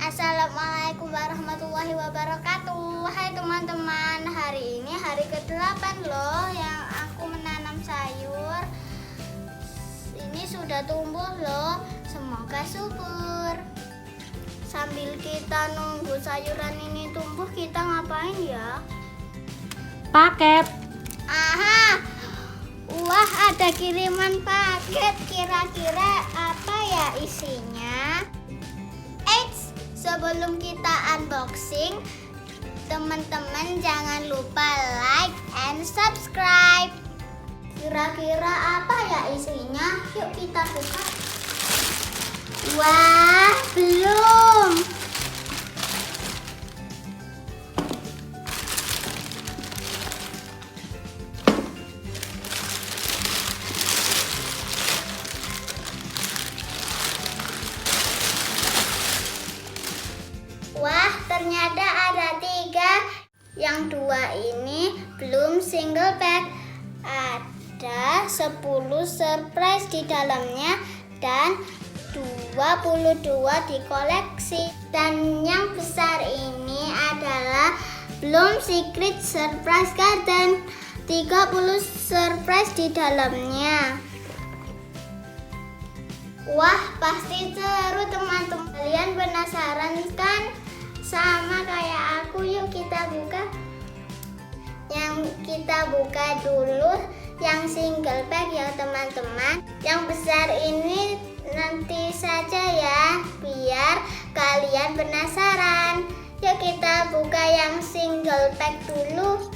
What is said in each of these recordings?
Assalamualaikum warahmatullahi wabarakatuh. Hai teman-teman, hari ini hari ke-8 loh yang aku menanam sayur. Ini sudah tumbuh loh, semoga subur. Sambil kita nunggu sayuran ini tumbuh, kita ngapain ya? Paket. Aha, wah ada kiriman paket. Kira-kira apa ya isinya? Sebelum kita unboxing, teman-teman jangan lupa like and subscribe. Kira-kira apa ya isinya? Yuk kita buka. Wah, belum. Wah, ternyata ada 3. Yang 2 ini belum single pack. Ada 10 surprise di dalamnya dan 22 di koleksi. Dan yang besar ini adalah belum secret surprise garden. 30 surprise di dalamnya. Wah, pasti seru teman-teman. Kalian penasaran kan? Sama kayak aku, yuk kita buka. Yang kita buka dulu yang single pack ya teman-teman. Yang besar ini nanti saja ya, biar kalian penasaran. Yuk kita buka yang single pack dulu.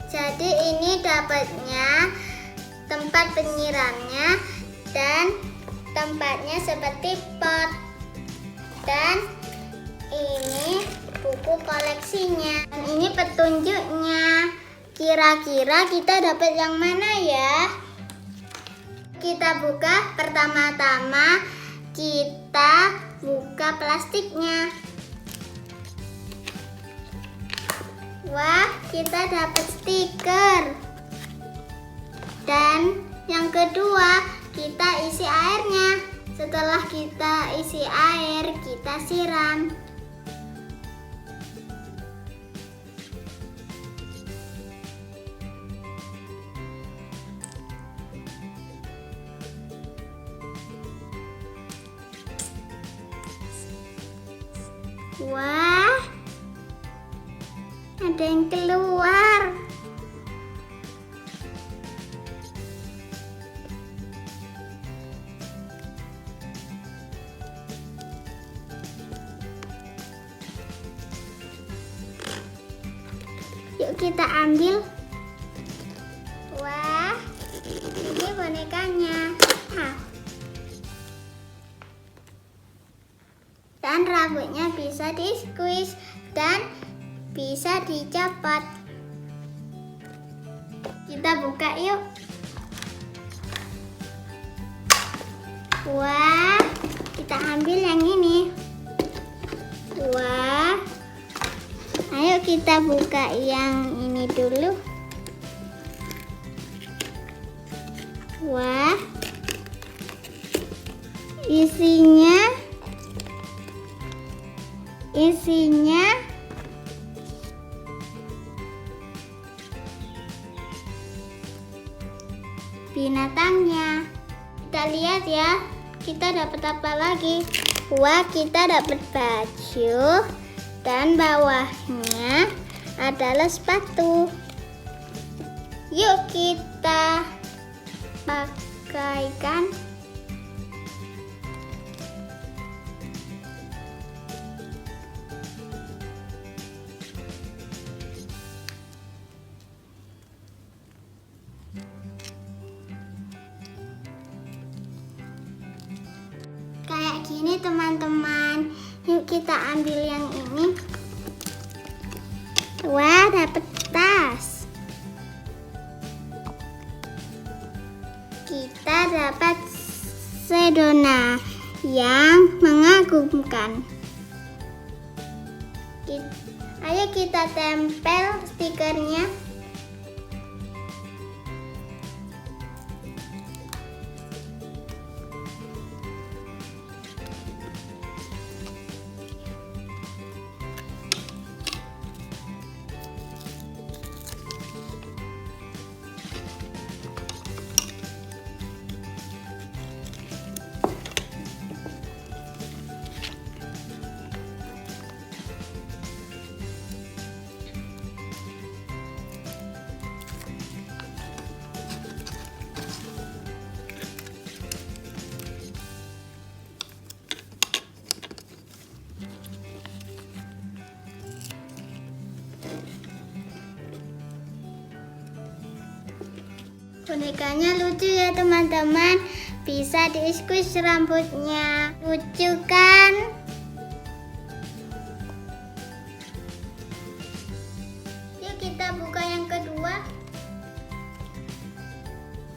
Jadi ini dapatnya tempat penyiramnya dan tempatnya seperti pot. Dan ini buku koleksinya. Dan ini petunjuknya. Kira-kira kita dapat yang mana ya? Kita buka. Pertama-tama kita buka plastiknya. Wah, kita dapat stiker. Dan yang kedua, kita isi airnya. Setelah kita isi air, kita siram. Wah, ada yang keluar. Yuk kita ambil. Wah, ini bonekanya. Dan rambutnya bisa di squeeze dan bisa dicopot. Kita buka yuk. Wah, kita ambil yang ini. Wah, ayo kita buka yang ini dulu. Wah, isinya binatangnya. Kita lihat ya, kita dapat apa lagi? Wah, kita dapat baju dan bawahnya adalah sepatu. Yuk kita pakaikan. Kayak gini teman-teman. Yuk kita ambil yang ini. Wah, dapet tas. Kita dapat sedona yang mengagumkan. Ayo kita tempel stikernya. Bonekanya lucu ya teman-teman. Bisa di-squeeze rambutnya. Lucu kan? Yuk kita buka yang kedua.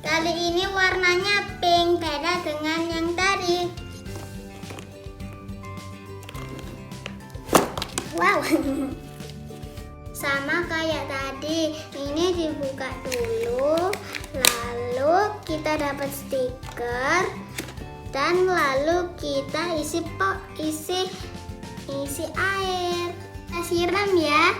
Kali ini warnanya pink, beda dengan yang tadi. Wow. Sama kayak tadi, ini dibuka dulu, lalu kita dapat stiker, dan lalu kita isi air. Kita siram ya.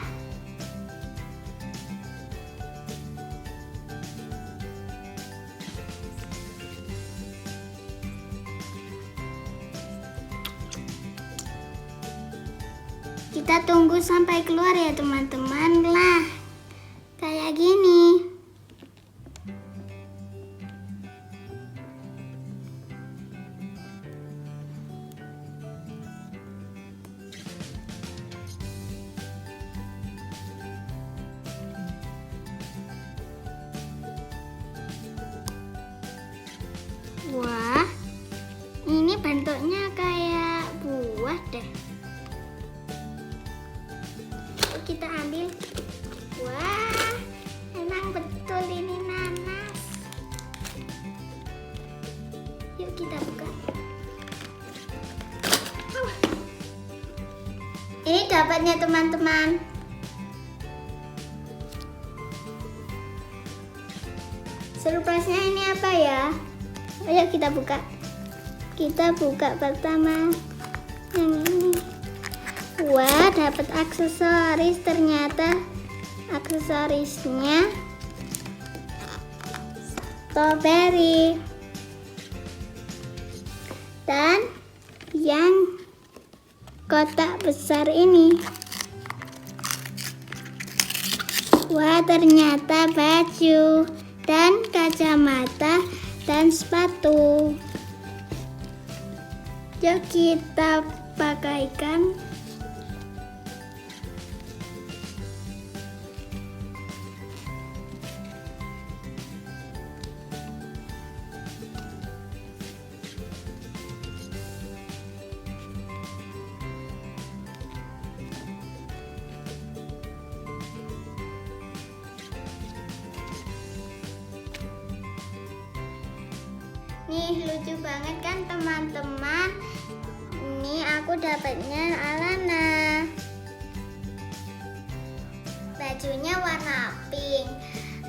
Kita tunggu sampai keluar ya teman-teman. Lah, kayak gini. Wah, ini bentuknya kayak buah deh. Kita ambil. Wah, emang betul ini nanas. Yuk kita buka. Ini dapatnya teman-teman. Surprise-nya ini apa ya? Ayo kita buka. Kita buka pertama yang ini. Wah, dapat aksesoris. Ternyata aksesorisnya strawberry. Dan yang kotak besar ini. Wah, ternyata baju dan kacamata dan sepatu. Yuk kita pakaikan. Nih lucu banget kan teman-teman. Ini aku dapatnya Alana. Bajunya warna pink,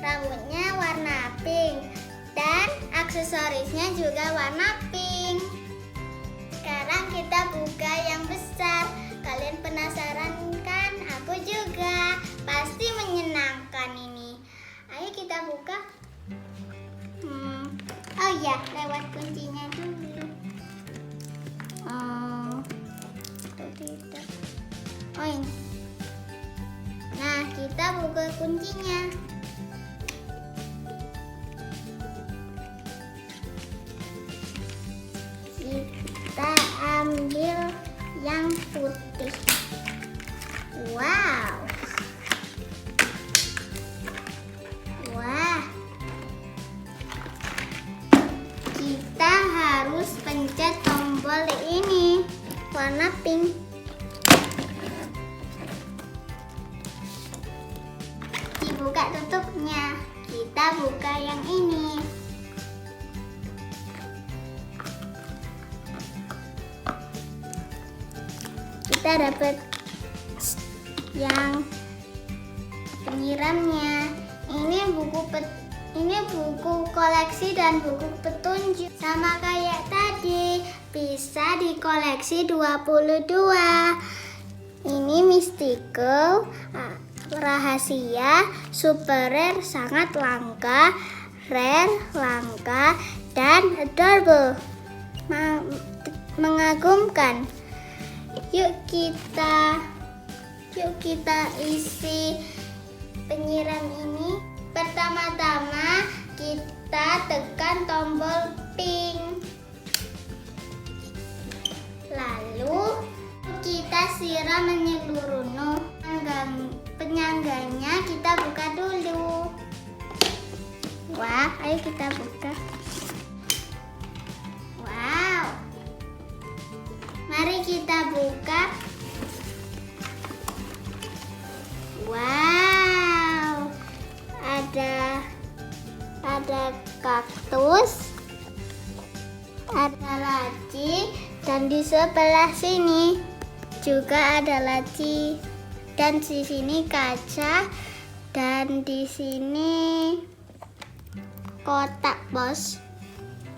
rambutnya warna pink, dan aksesorisnya juga warna pink. Sekarang kita buka yang besar. Kalian penasaran kan? Aku juga. Pasti menyenangkan ini. Ayo kita buka. Oh ya, lewat kuncinya dulu. Oh, atau tidak? Oh ini. Nah, kita buka kuncinya. Kita ambil yang putih. Wow. Wah. Kita harus pencet tombol ini warna pink. Dibuka tutupnya. Kita buka yang ini. Kita dapat yang penyiramnya. Ini buku koleksi dan buku petunjuk. Sama kayak tadi, bisa dikoleksi 22. Ini mystical, rahasia, super rare, sangat langka, rare, langka, dan adorable, mengagumkan. Yuk kita isi penyiram ini. Pertama-tama kita tekan tombol pink. Lalu kita siram menyeluruh. Penyangganya kita buka dulu. Wah, ayo kita buka. Wow. Mari kita buka. Wow. Ada kaktus, ada laci, dan di sebelah sini juga ada laci, dan di sini kaca, dan di sini kotak pos,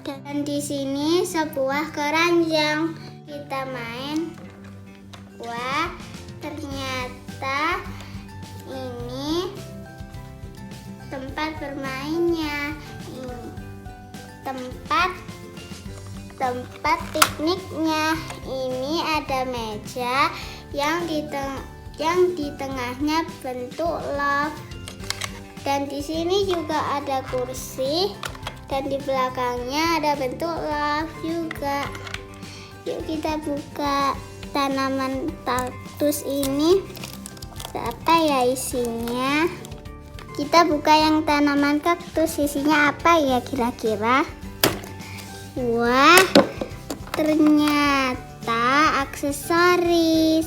dan di sini sebuah keranjang. Kita main. Wah, ternyata ini tempat bermainnya. Ini tempat pikniknya. Ini ada meja yang di tengahnya bentuk love. Dan di sini juga ada kursi, dan di belakangnya ada bentuk love juga. Yuk kita buka tanaman kaktus ini. Apa ya isinya? Kita buka yang tanaman kaktus, isinya apa ya kira-kira? Wah, ternyata aksesoris.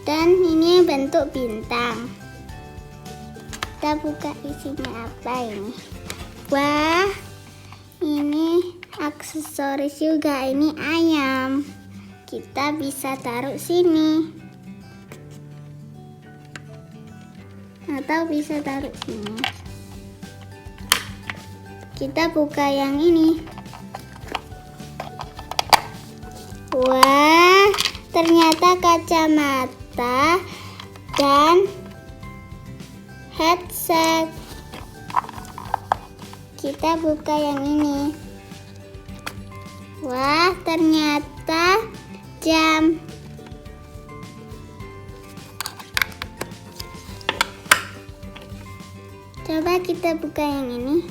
Dan ini bentuk bintang. Kita buka isinya apa ini? Wah, ini aksesoris juga. Ini ayam. Kita bisa taruh sini. Atau bisa taruh sini. Kita buka yang ini. Wah, ternyata kacamata dan headset. Kita buka yang ini. Wah, ternyata jam. Coba kita buka yang ini.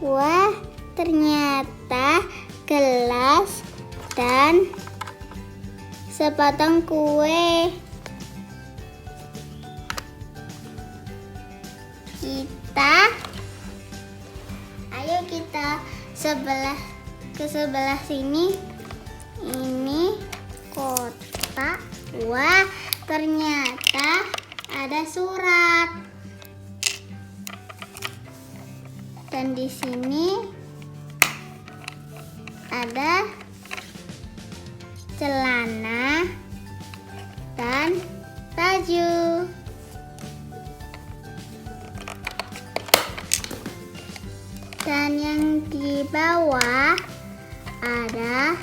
Wah, ternyata gelas dan sepotong kue. Ayo kita ke sebelah sini. Ini kotak. Wah, ternyata ada surat. Dan di sini ada celana dan baju. Dan yang di bawah ada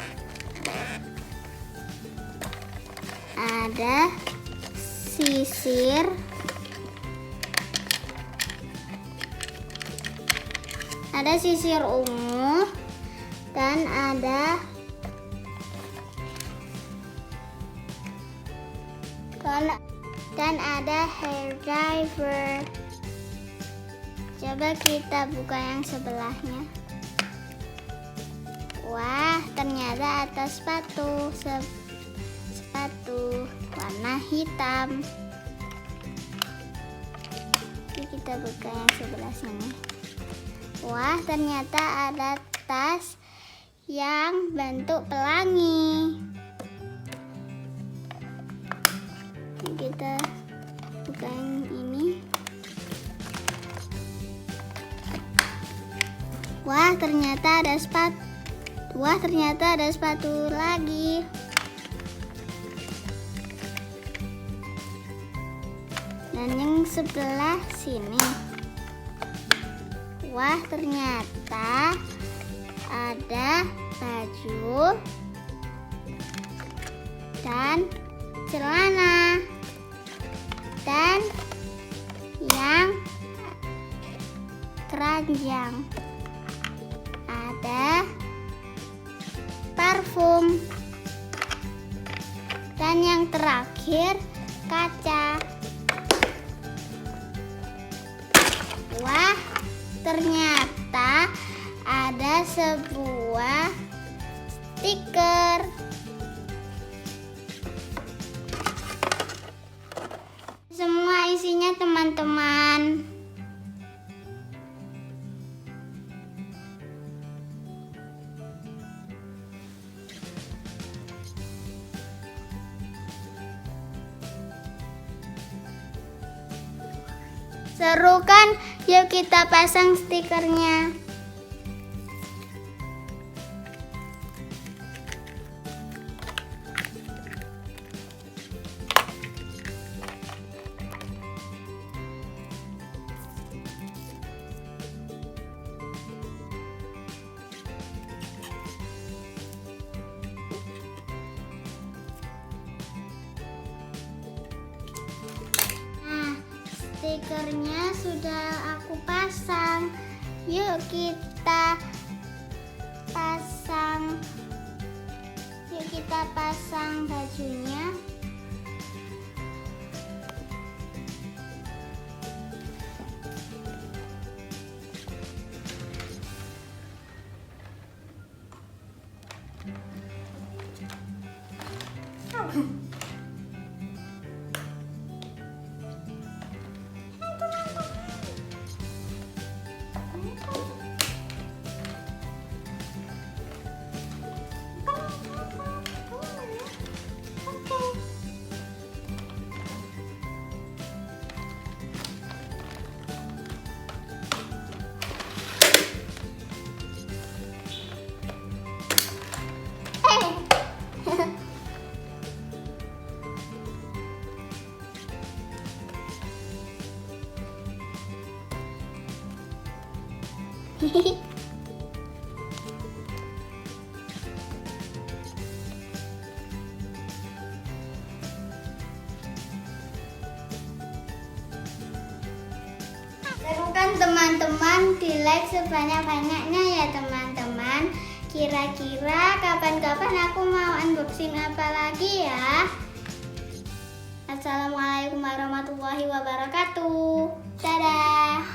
sisir. Ada sisir ungu dan ada hair dryer. Coba kita buka yang sebelahnya. Wah, ternyata ada sepatu warna hitam. Jadi kita buka yang sebelah sini. Wah, ternyata ada tas yang bentuk pelangi. Kita buka yang ini. Wah, ternyata ada sepatu lagi. Dan yang sebelah sini. Wah, ternyata ada baju dan celana. Dan yang keranjang ada parfum. Dan yang terakhir kaca. Wah, ternyata ada sebuah stiker. semua isinya teman-teman. Seru kan? Yuk kita pasang stikernya. Stikernya sudah aku pasang. Yuk kita pasang bajunya. Seru kan teman-teman? Di like sebanyak-banyaknya ya teman-teman. Kira-kira kapan-kapan aku mau unboxing apa lagi ya? Assalamualaikum warahmatullahi wabarakatuh. Dadah.